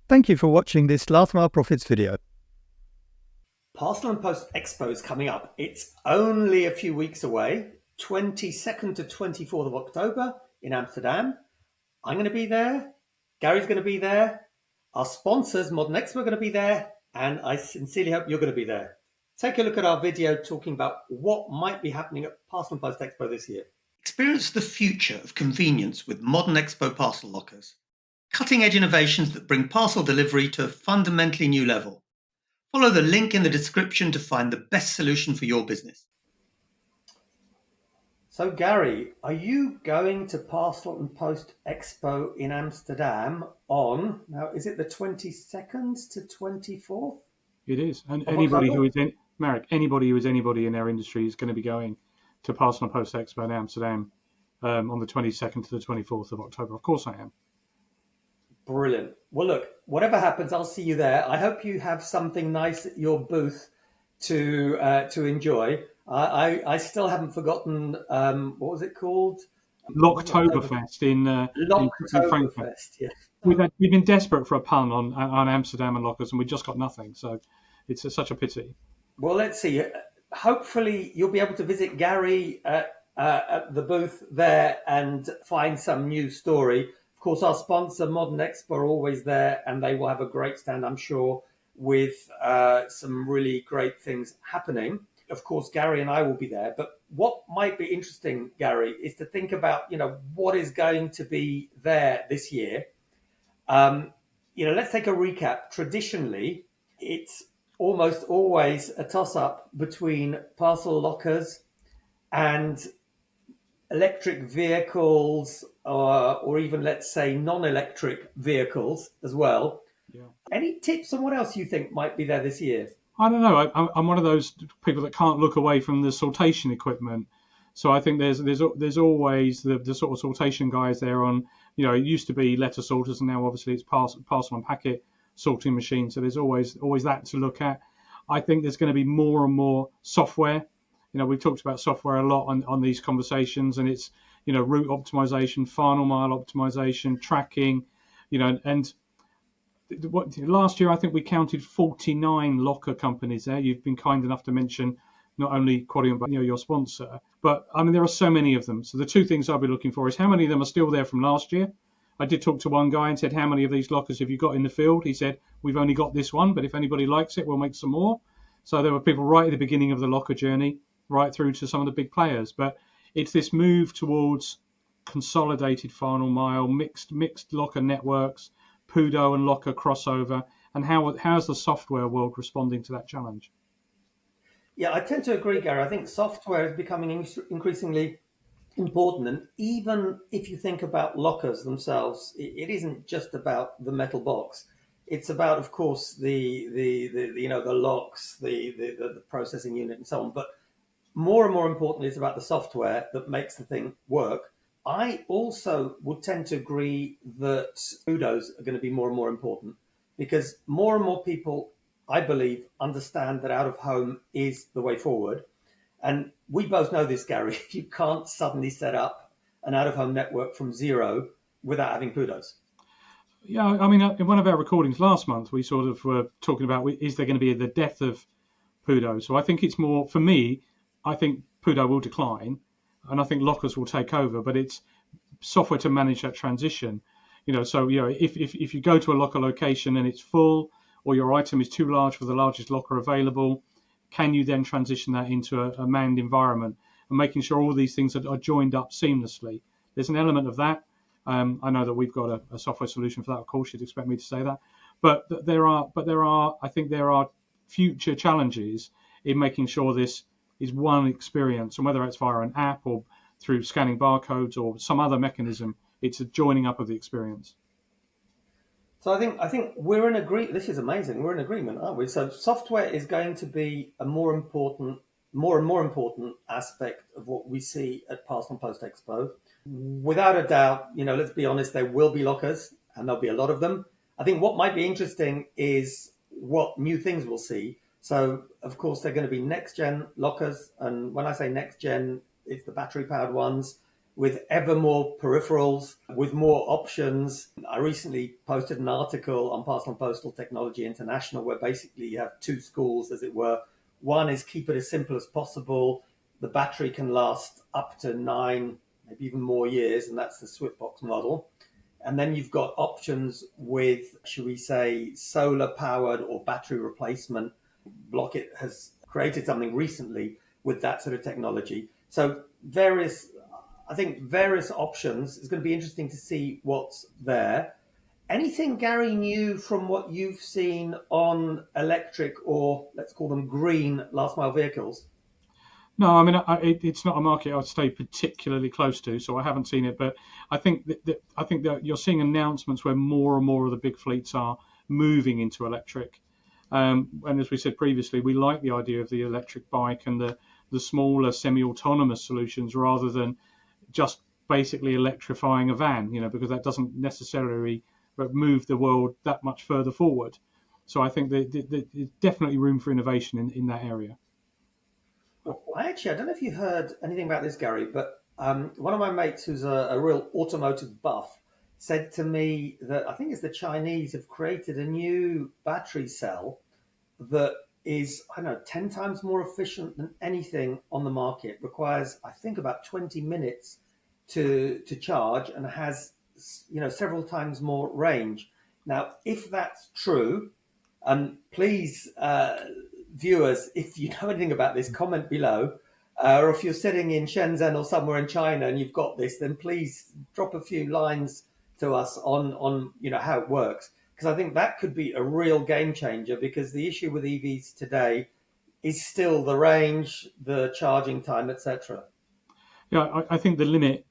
Thank you for watching this Last Mile Profits video. Parcel+Post Expo is coming up. It's only a few weeks away, 22nd to 24th of October in Amsterdam. I'm going to be there. Gary's going to be there. Our sponsors, Modern Expo, are going to be there. And I sincerely hope you're going to be there. Take a look at our video talking about what might be happening at Parcel+Post Expo this year. Experience the future of convenience with Modern Expo parcel lockers. Cutting-edge innovations that bring parcel delivery to a fundamentally new level. Follow the link in the description to find the best solution for your business. So, Gary, are you going to Parcel+Post Expo in Amsterdam on, now, is it the 22nd to 24th It is, and of anybody October? who is Marek, anybody who is anybody in their industry is going to be going to Parcel+Post Expo in Amsterdam on the 22nd to the 24th of October. Of course, I am. Brilliant. Well, look, whatever happens, I'll see you there. I hope you have something nice at your booth to enjoy. I still haven't forgotten, what was it called? It wasn't Oktoberfest. Locktoberfest in Frankfurt. Locktoberfest, yeah. We've been desperate for a pun on Amsterdam and lockers, and we just got nothing. So it's such a pity. Well, let's see. Hopefully, you'll be able to visit Gary at the booth there and find some new story. Of course, our sponsor, Modern Expo, are always there, and they will have a great stand, I'm sure, with some really great things happening. Of course, Gary and I will be there. But what might be interesting, Gary, is to think about, what is going to be there this year. Let's take a recap. Traditionally, it's almost always a toss-up between parcel lockers and electric vehicles, or even, let's say, non-electric vehicles as well. Yeah. Any tips on what else you think might be there this year? I don't know. I'm one of those people that can't look away from the sortation equipment. So I think there's always the sort of sortation guys there on. It used to be letter sorters, and now obviously it's parcel and packet sorting machines. So there's always that to look at. I think there's going to be more and more software. We've talked about software a lot on these conversations, and it's route optimization, final mile optimization, tracking. And last year I think we counted 49 locker companies there. You've been kind enough to mention not only Quadrium, but your sponsor. But I mean, there are so many of them. So the two things I'll be looking for is how many of them are still there from last year. I did talk to one guy and said, how many of these lockers have you got in the field? He said, we've only got this one, but if anybody likes it, we'll make some more. So there were people right at the beginning of the locker journey, right through to some of the big players. But it's this move towards consolidated final mile, mixed locker networks, Pudo and locker crossover, and how's the software world responding to that challenge? Yeah, I tend to agree, Gary. I think software is becoming increasingly important. And even if you think about lockers themselves, it isn't just about the metal box. It's about, of course, the locks, the processing unit, and so on. But more and more importantly, it's about the software that makes the thing work. I also would tend to agree that kudos are going to be more and more important because more and more people, I believe, understand that out of home is the way forward. And we both know this, Gary. You can't suddenly set up an out of home network from zero without having kudos. Yeah, I mean, in one of our recordings last month, we sort of were talking about is there going to be the death of Pudo? So I think it's more, for me, I think Pudo will decline and I think lockers will take over, but it's software to manage that transition. If you go to a locker location and it's full or your item is too large for the largest locker available, can you then transition that into a manned environment and making sure all these things are joined up seamlessly? There's an element of that. I know that we've got a software solution for that. Of course, you'd expect me to say that, but there are future challenges in making sure this is one experience, and whether it's via an app or through scanning barcodes or some other mechanism, it's a joining up of the experience. So I think we're in agreement. This is amazing. We're in agreement, aren't we? So software is going to be a more and more important aspect of what we see at Parcel+Post Expo. Without a doubt, let's be honest, there will be lockers and there'll be a lot of them. I think what might be interesting is what new things we'll see. So, of course, they're going to be next-gen lockers. And when I say next-gen, it's the battery-powered ones. with ever more peripherals, with more options. I recently posted an article on Parcel and Postal Technology International where basically you have two schools, as it were. One is keep it as simple as possible. The battery can last up to 9, maybe even more years, and that's the Switchbox model. And then you've got options with, should we say, solar powered or battery replacement. Blocket has created something recently with that sort of technology. So various options. It's going to be interesting to see what's there. Anything, Gary, new from what you've seen on electric, or let's call them green, last mile vehicles? No, I mean it's not a market I'd stay particularly close to, so I haven't seen it. But I think that you're seeing announcements where more and more of the big fleets are moving into electric. And as we said previously, we like the idea of the electric bike and the smaller semi-autonomous solutions rather than just basically electrifying a van, because that doesn't necessarily move the world that much further forward. So I think that there's definitely room for innovation in that area. Well, I don't know if you heard anything about this, Gary, but one of my mates who's a real automotive buff said to me that I think it's the Chinese have created a new battery cell that is, 10 times more efficient than anything on the market, requires, I think, about 20 minutes to charge, and has, several times more range. Now, if that's true, please, viewers, if you know anything about this, comment below. Or if you're sitting in Shenzhen or somewhere in China and you've got this, then please drop a few lines to us on how it works. Because I think that could be a real game changer, because the issue with EVs today is still the range, the charging time, etc. Yeah, I think the limit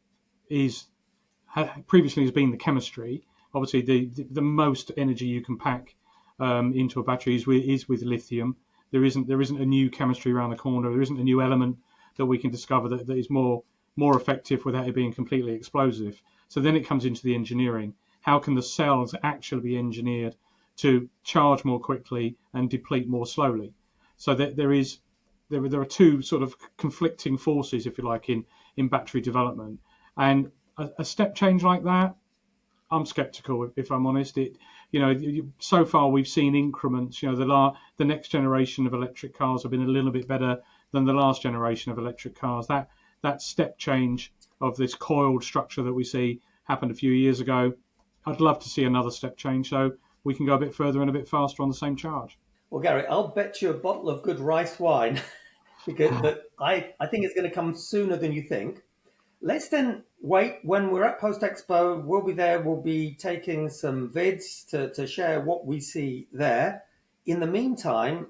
previously has been the chemistry. Obviously, the most energy you can pack into a battery is with lithium. There isn't a new chemistry around the corner. There isn't a new element that we can discover that is more effective without it being completely explosive. So then it comes into the engineering. How can the cells actually be engineered to charge more quickly and deplete more slowly? So that there are two sort of conflicting forces, if you like, in battery development. And a step change like that, I'm skeptical, if I'm honest. So far we've seen increments. The next generation of electric cars have been a little bit better than the last generation of electric cars. That step change of this coiled structure that we see happened a few years ago. I'd love to see another step change so we can go a bit further and a bit faster on the same charge. Well, Gary, I'll bet you a bottle of good rice wine because I think it's going to come sooner than you think. Let's then wait. When we're at Post Expo, we'll be there. We'll be taking some vids to share what we see there. In the meantime,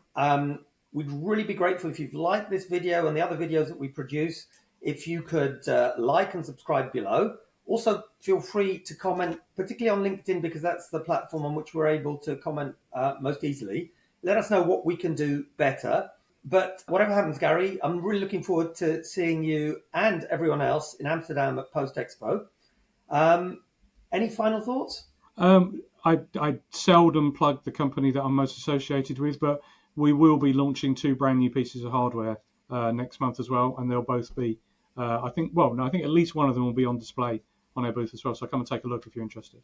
we'd really be grateful if you've liked this video and the other videos that we produce, if you could like and subscribe below. Also, feel free to comment, particularly on LinkedIn, because that's the platform on which we're able to comment most easily. Let us know what we can do better. But whatever happens, Gary, I'm really looking forward to seeing you and everyone else in Amsterdam at Post Expo. Any final thoughts? I seldom plug the company that I'm most associated with, but we will be launching 2 brand new pieces of hardware next month as well, and they'll both be, I think at least one of them will be on display on our booth as well. So come and take a look if you're interested.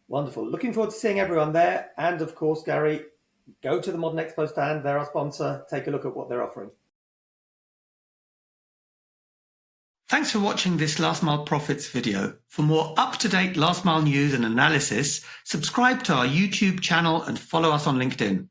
Wonderful. Looking forward to seeing everyone there. And of course, Gary, go to the Modern Expo stand. They're our sponsor. Take a look at what they're offering. Thanks for watching this Last Mile Profits video. For more up-to-date last mile news and analysis, subscribe to our YouTube channel and follow us on LinkedIn.